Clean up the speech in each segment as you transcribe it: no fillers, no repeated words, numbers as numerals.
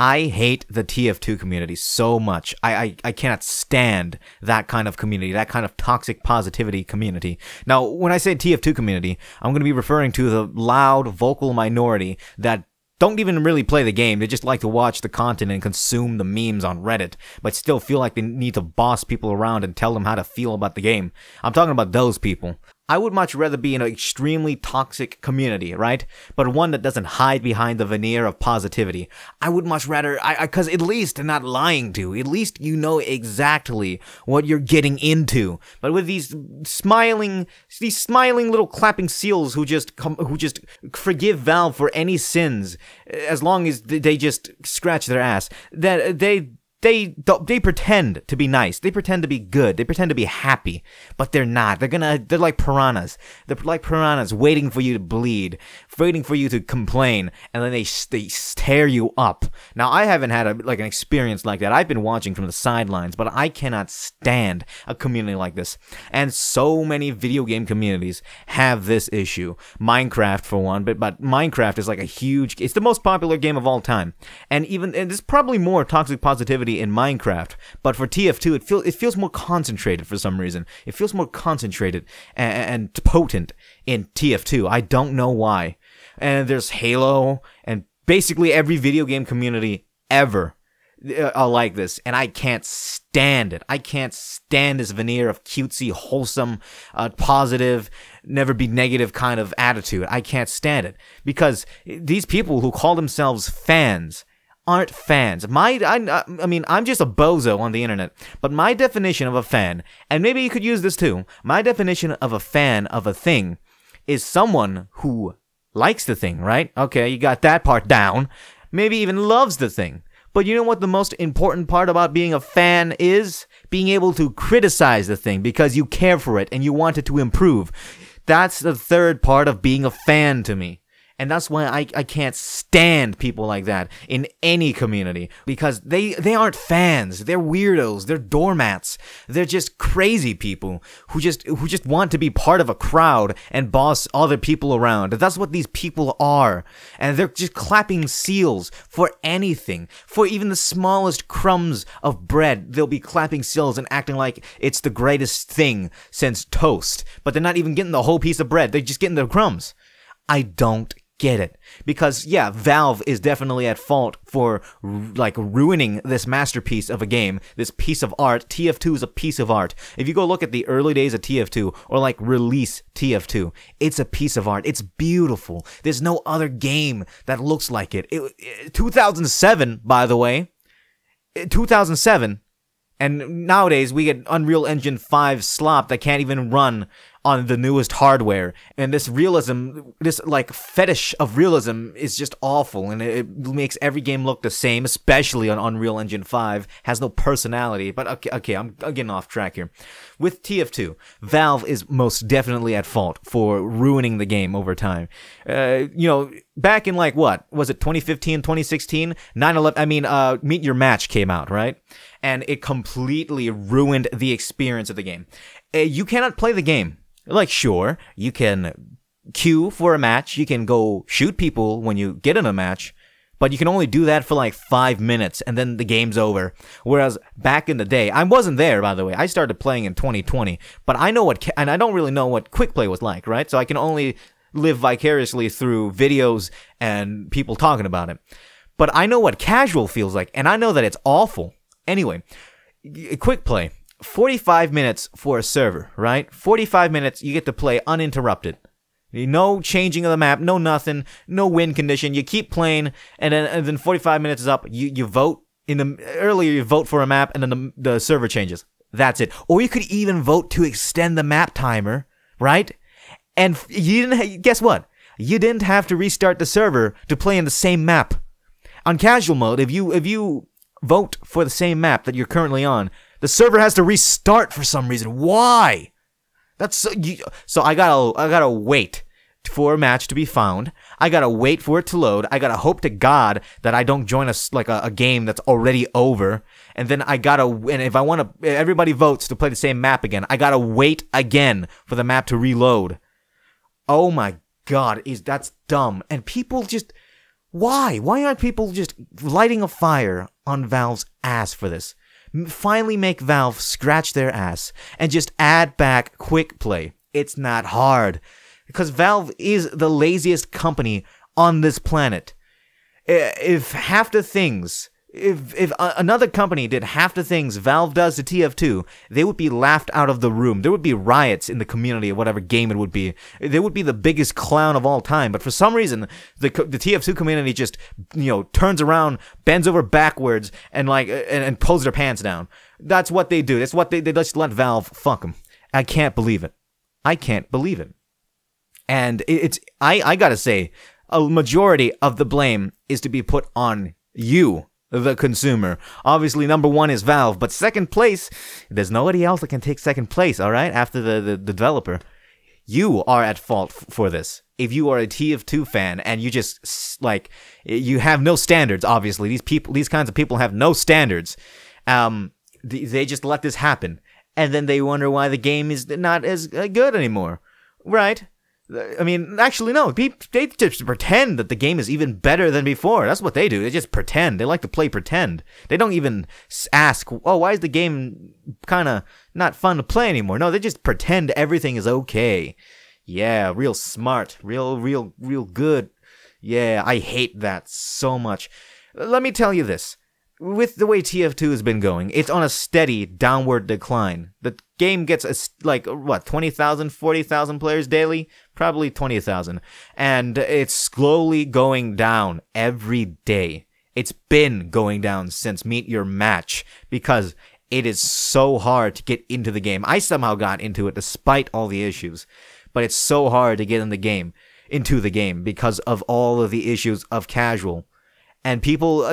I hate the TF2 community so much. I cannot stand that kind of community, that kind of toxic positivity community. Now, when I say TF2 community, I'm going to be referring to the loud, vocal minority that don't even really play the game. They just like to watch the content and consume the memes on Reddit, but still feel like they need to boss people around and tell them how to feel about the game. I'm talking about those people. I would much rather be in an extremely toxic community, right? But one that doesn't hide behind the veneer of positivity. I would much rather, cause at least they're not lying to. At least you know exactly what you're getting into. But with these smiling little clapping seals who just forgive Valve for any sins, as long as they just scratch their ass, that they pretend to be nice. They pretend to be good. They pretend to be happy, but they're not. They're like piranhas. They're like piranhas waiting for you to bleed, waiting for you to complain, and then they tear you up. Now, I haven't had an experience like that. I've been watching from the sidelines, but I cannot stand a community like this. And so many video game communities have this issue. Minecraft, for one, but Minecraft is like it's the most popular game of all time. And there's probably more toxic positivity in Minecraft, but for TF2 it feels more concentrated for some reason. It feels more concentrated and potent in TF2. I don't know why. And there's Halo and basically every video game community ever are like this, and I can't stand it. I can't stand this veneer of cutesy, wholesome, positive, never be negative kind of attitude. I can't stand it because these people who call themselves fans aren't fans. I mean, I'm just a bozo on the internet, but my definition of a fan, and maybe you could use this too, my definition of a fan of a thing is someone who likes the thing, right? Okay, you got that part down. Maybe even loves the thing. But you know what the most important part about being a fan is? Being able to criticize the thing because you care for it and you want it to improve. That's the third part of being a fan to me. And that's why I can't stand people like that in any community. Because they aren't fans. They're weirdos. They're doormats. They're just crazy people who just want to be part of a crowd and boss other people around. That's what these people are. And they're just clapping seals for anything. For even the smallest crumbs of bread, they'll be clapping seals and acting like it's the greatest thing since toast. But they're not even getting the whole piece of bread. They're just getting the crumbs. I don't get it. Because, yeah, Valve is definitely at fault for, ruining this masterpiece of a game, this piece of art. TF2 is a piece of art. If you go look at the early days of TF2, or, release TF2, it's a piece of art. It's beautiful. There's no other game that looks like it. 2007, by the way. 2007. And nowadays, we get Unreal Engine 5 slop that can't even run on the newest hardware. And this realism, this fetish of realism is just awful. And it makes every game look the same, especially on Unreal Engine 5. Has no personality. But okay, I'm getting off track here. With TF2, Valve is most definitely at fault for ruining the game over time. Back in what? Was it 2015, 2016? 9/11, Meet Your Match came out, right? And it completely ruined the experience of the game. You cannot play the game. Sure, you can queue for a match, you can go shoot people when you get in a match, but you can only do that for 5 minutes and then the game's over. Whereas back in the day, I wasn't there, by the way. I started playing in 2020, but I know and I don't really know what quick play was like, right? So I can only live vicariously through videos and people talking about it. But I know what casual feels like, and I know that it's awful. Anyway, quick play. 45 minutes for a server, right? 45 minutes, you get to play uninterrupted. No changing of the map, no nothing, no win condition. You keep playing, and then 45 minutes is up. You vote. Earlier you vote for a map, and then the server changes. That's it. Or you could even vote to extend the map timer, right? And guess what? You didn't have to restart the server to play in the same map. On casual mode, if you vote for the same map that you're currently on, the server has to restart for some reason. Why? So I gotta wait for a match to be found. I gotta wait for it to load. I gotta hope to God that I don't join a game that's already over. And then and if I want to, everybody votes to play the same map again, I gotta wait again for the map to reload. Oh my God, that's dumb. And people just, Why? Why aren't people just lighting a fire on Valve's ass for this? Finally make Valve scratch their ass and just add back quick play. It's not hard. Because Valve is the laziest company on this planet. If half the things... If another company did half the things Valve does to TF2, they would be laughed out of the room. There would be riots in the community of whatever game it would be. They would be the biggest clown of all time. But for some reason, the TF2 community just, turns around, bends over backwards, and and pulls their pants down. That's what they do. That's what they just let Valve fuck them. I can't believe it. I can't believe it. And I gotta say, a majority of the blame is to be put on you, the consumer. Obviously, number one is Valve, but second place, there's nobody else that can take second place, alright? After the developer. You are at fault for this. If you are a TF2 fan and you just, you have no standards, obviously. These kinds of people have no standards. They just let this happen. And then they wonder why the game is not as good anymore. Right? I mean, actually, no. They just pretend that the game is even better than before. That's what they do. They just pretend. They like to play pretend. They don't even ask, oh, why is the game kind of not fun to play anymore? No, they just pretend everything is okay. Yeah, real smart. Real good. Yeah, I hate that so much. Let me tell you this. With the way TF2 has been going, it's on a steady downward decline. The game gets, 20,000, 40,000 players daily? Probably 20,000. And it's slowly going down every day. It's been going down since Meet Your Match, because it is so hard to get into the game. I somehow got into it despite all the issues, but it's so hard to get into the game because of all of the issues of casual. And people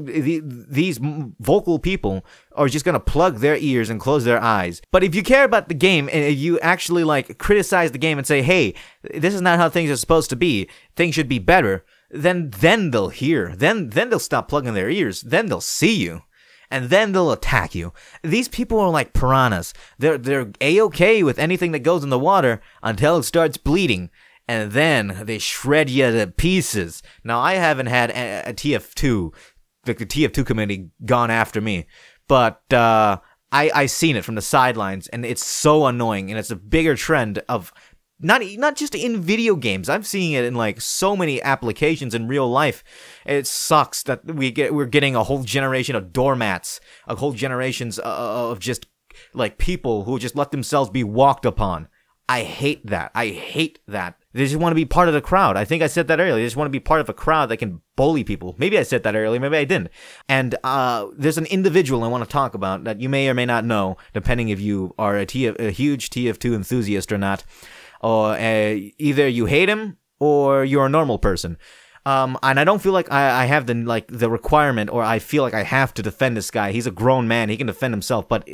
these vocal people are just gonna plug their ears and close their eyes. But if you care about the game and if you actually criticize the game and say, hey, this is not how things are supposed to be, things should be better, then they'll hear. Then they'll stop plugging their ears. Then they'll see you. And then they'll attack you. These people are like piranhas. They're A-okay with anything that goes in the water until it starts bleeding. And then they shred you to pieces. Now, I haven't had a TF2, the TF2 community, gone after me. But I seen it from the sidelines, and it's so annoying. And it's a bigger trend of not just in video games. I'm seeing it in so many applications in real life. It sucks that we're getting a whole generation of doormats, a whole generations of just people who just let themselves be walked upon. I hate that. I hate that. They just want to be part of the crowd. I think I said that earlier. They just want to be part of a crowd that can bully people. Maybe I said that earlier. Maybe I didn't. And there's an individual I want to talk about that you may or may not know, depending if you are a huge TF2 enthusiast or not. Or either you hate him or you're a normal person. And I don't feel like I have the requirement, or I feel like I have to defend this guy. He's a grown man. He can defend himself, but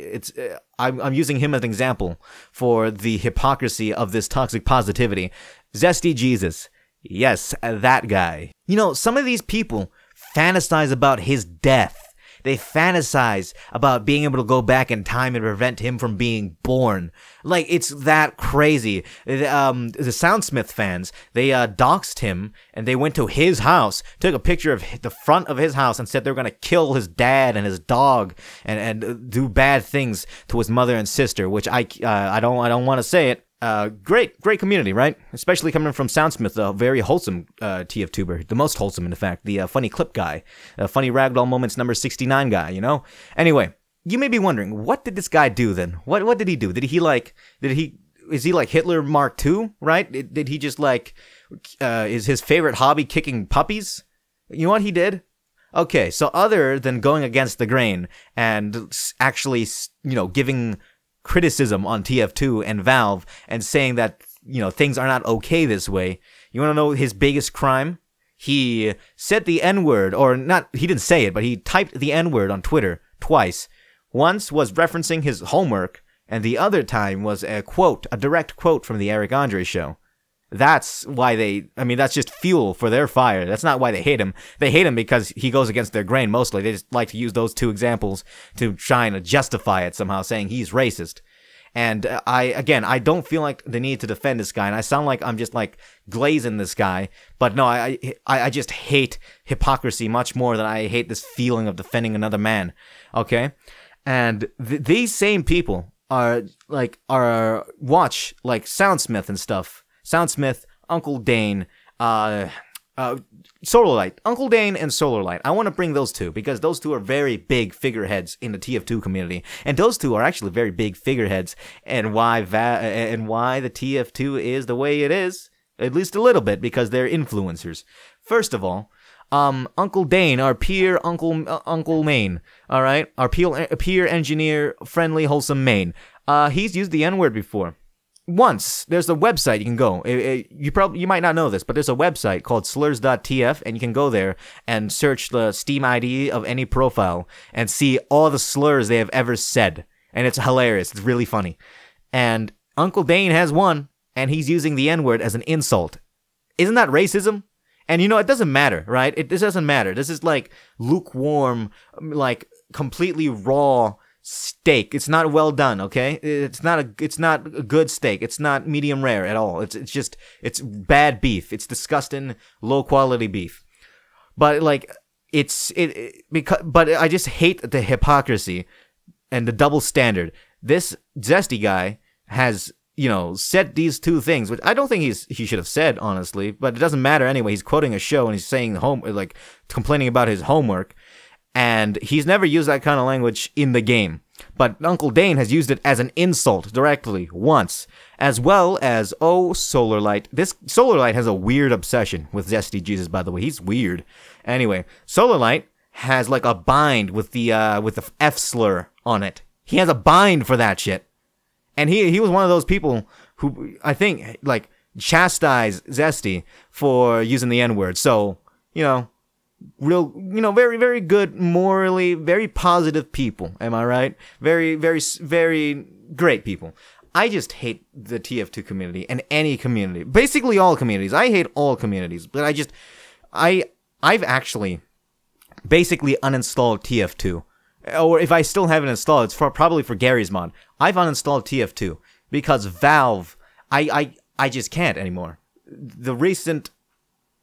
I'm using him as an example for the hypocrisy of this toxic positivity. Zesty Jesus. Yes, that guy. Some of these people fantasize about his death. They fantasize about being able to go back in time and prevent him from being born. It's that crazy. The Soundsmith fans, they doxed him, and they went to his house, took a picture of the front of his house, and said they were going to kill his dad and his dog and do bad things to his mother and sister, which I don't want to say it. Great community, right? Especially coming from Soundsmith, a very wholesome TF-tuber, the most wholesome, in fact, the funny clip guy, funny ragdoll moments number 69 guy, Anyway, you may be wondering, what did this guy do then? What did he do? Is he like Hitler Mark II, right? Did he just is his favorite hobby kicking puppies? You know what he did? Okay, so other than going against the grain and actually, giving criticism on TF2 and Valve and saying that, things are not okay this way. You want to know his biggest crime? He said the N-word, or not, he didn't say it, but he typed the N-word on Twitter twice. Once was referencing his homework, and the other time was a direct quote from the Eric Andre show. That's why that's just fuel for their fire. That's not why they hate him. They hate him because he goes against their grain mostly. They just like to use those two examples to try and justify it somehow, saying he's racist. And I don't feel like the need to defend this guy, and I sound like I'm just like glazing this guy. But no, I just hate hypocrisy much more than I hate this feeling of defending another man. Okay, and these same people are watch like Soundsmith and stuff. Soundsmith, Uncle Dane, Solarlight, Uncle Dane and Solarlight. I want to bring those two because those two are very big figureheads in the TF2 community, and those two are actually very big figureheads. And why the TF2 is the way it is, at least a little bit, because they're influencers. First of all, Uncle Dane, our peer Uncle Maine, all right, our peer engineer, friendly, wholesome Maine. He's used the N-word before. Once. There's a website you can go. You might not know this, but there's a website called slurs.tf, and you can go there and search the Steam ID of any profile and see all the slurs they have ever said. And it's hilarious. It's really funny. And Uncle Dane has one, and he's using the N-word as an insult. Isn't that racism? And it doesn't matter, right? This doesn't matter. This is like lukewarm, like completely raw steak. It's not well done, okay? It's not a good steak. It's not medium rare at all. It's bad beef. It's disgusting, low quality beef. But like but I just hate the hypocrisy and the double standard. This Zesty guy has said these two things, which I don't think he should have said, honestly, but it doesn't matter anyway. He's quoting a show and he's saying complaining about his homework. And he's never used that kind of language in the game. But Uncle Dane has used it as an insult directly once. As well as, Solarlight. This Solarlight has a weird obsession with Zesty Jesus, by the way. He's weird. Anyway, Solarlight has like a bind with the F slur on it. He has a bind for that shit. And he was one of those people who, I think, like, chastised Zesty for using the N-word. So, real, very, very good, morally, very positive people. Am I right? Very, very, very great people. I just hate the TF2 community and any community. Basically all communities. I hate all communities. But I've actually basically uninstalled TF2. Or if I still haven't installed, it's probably for Gary's mod. I've uninstalled TF2 because Valve, I just can't anymore. The recent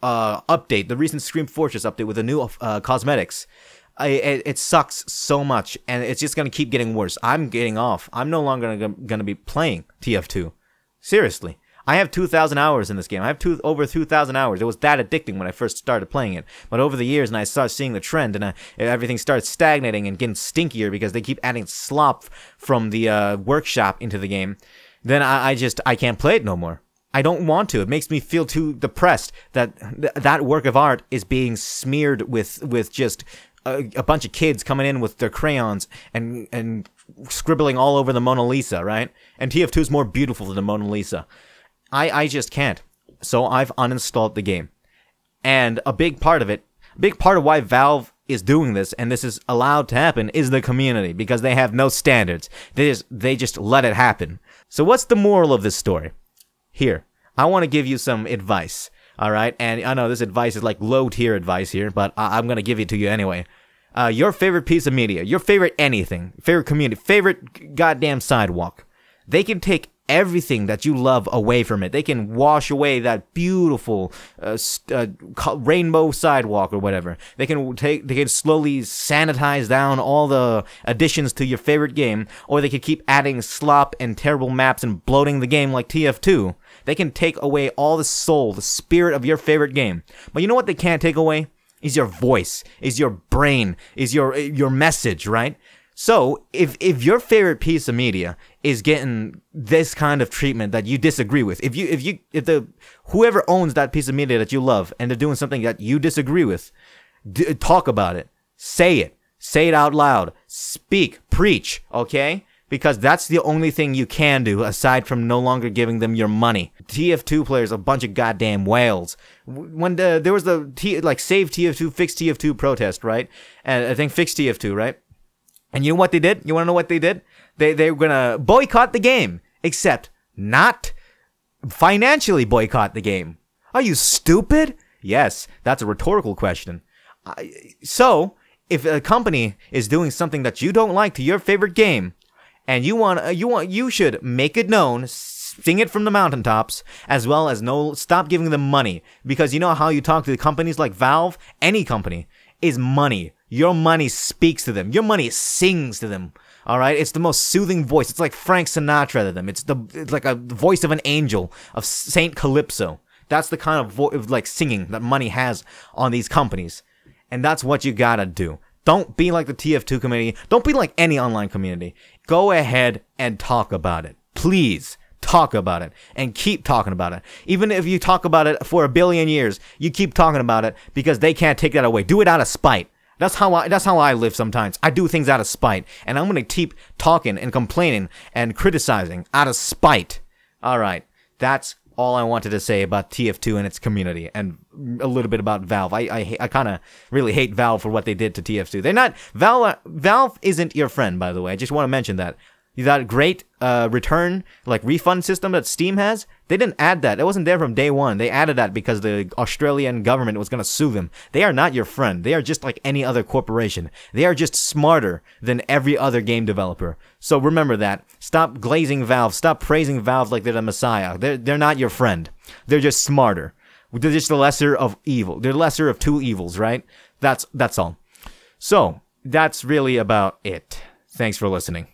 update, the recent Scream Fortress update with the new cosmetics, it sucks so much, and it's just gonna keep getting worse. I'm getting off. I'm no longer gonna be playing TF2. Seriously. I have 2,000 hours in this game. I have over 2,000 hours. It was that addicting when I first started playing it. But over the years, and I started seeing the trend, and everything started stagnating and getting stinkier because they keep adding slop from the workshop into the game, then I can't play it no more. I don't want to. It makes me feel too depressed that that work of art is being smeared with just a bunch of kids coming in with their crayons and scribbling all over the Mona Lisa, right? And TF2 is more beautiful than the Mona Lisa. I just can't. So I've uninstalled the game. And a big part of why Valve is doing this, and this is allowed to happen, is the community, because they have no standards. They just let it happen. So what's the moral of this story? Here, I want to give you some advice, all right? And I know this advice is like low-tier advice here, but I'm going to give it to you anyway. Your favorite piece of media, your favorite anything, favorite community, favorite goddamn sidewalk, they can take everything that you love away from it. They can wash away that beautiful rainbow sidewalk or whatever. They can slowly sanitize down all the additions to your favorite game, or they could keep adding slop and terrible maps and bloating the game like TF2. They can take away all the soul, the spirit of your favorite game. But you know what they can't take away? Is your voice, is your brain, is your message, right? So, if your favorite piece of media is getting this kind of treatment that you disagree with, if whoever owns that piece of media that you love and they're doing something that you disagree with, talk about it. Say it out loud. Speak, preach, okay? Because that's the only thing you can do aside from no longer giving them your money. TF2 players are a bunch of goddamn whales. When there was the Save TF2, Fix TF2 protest, right? And I think Fix TF2, right? And you know what they did? You want to know what they did? They were gonna boycott the game, except not financially boycott the game. Are you stupid? Yes, that's a rhetorical question. So, if a company is doing something that you don't like to your favorite game, and you should make it known, sing it from the mountaintops, as well as stop giving them money, because you know how you talk to the companies like Valve. Any company is money. Your money speaks to them. Your money sings to them. All right, it's the most soothing voice. It's like Frank Sinatra to them. It's like a voice of an angel, of Saint Calypso. That's the kind of like singing that money has on these companies, and that's what you gotta do. Don't be like the TF2 community. Don't be like any online community. Go ahead and talk about it. Please talk about it and keep talking about it. Even if you talk about it for 1 billion years, you keep talking about it because they can't take that away. Do it out of spite. That's how I live sometimes. I do things out of spite, and I'm gonna keep talking and complaining and criticizing out of spite. All right, that's all I wanted to say about TF2 and its community, and a little bit about Valve. I kind of really hate Valve for what they did to TF2. They're not Valve isn't your friend, by the way. I just want to mention that. That great return, like refund system that Steam has, they didn't add that. It wasn't there from day one. They added that because the Australian government was going to sue them. They are not your friend. They are just like any other corporation. They are just smarter than every other game developer. So remember that. Stop glazing Valve. Stop praising Valve like they're the messiah. They're not your friend. They're just smarter. They're just the lesser of evil. They're lesser of two evils, right? That's all. So that's really about it. Thanks for listening.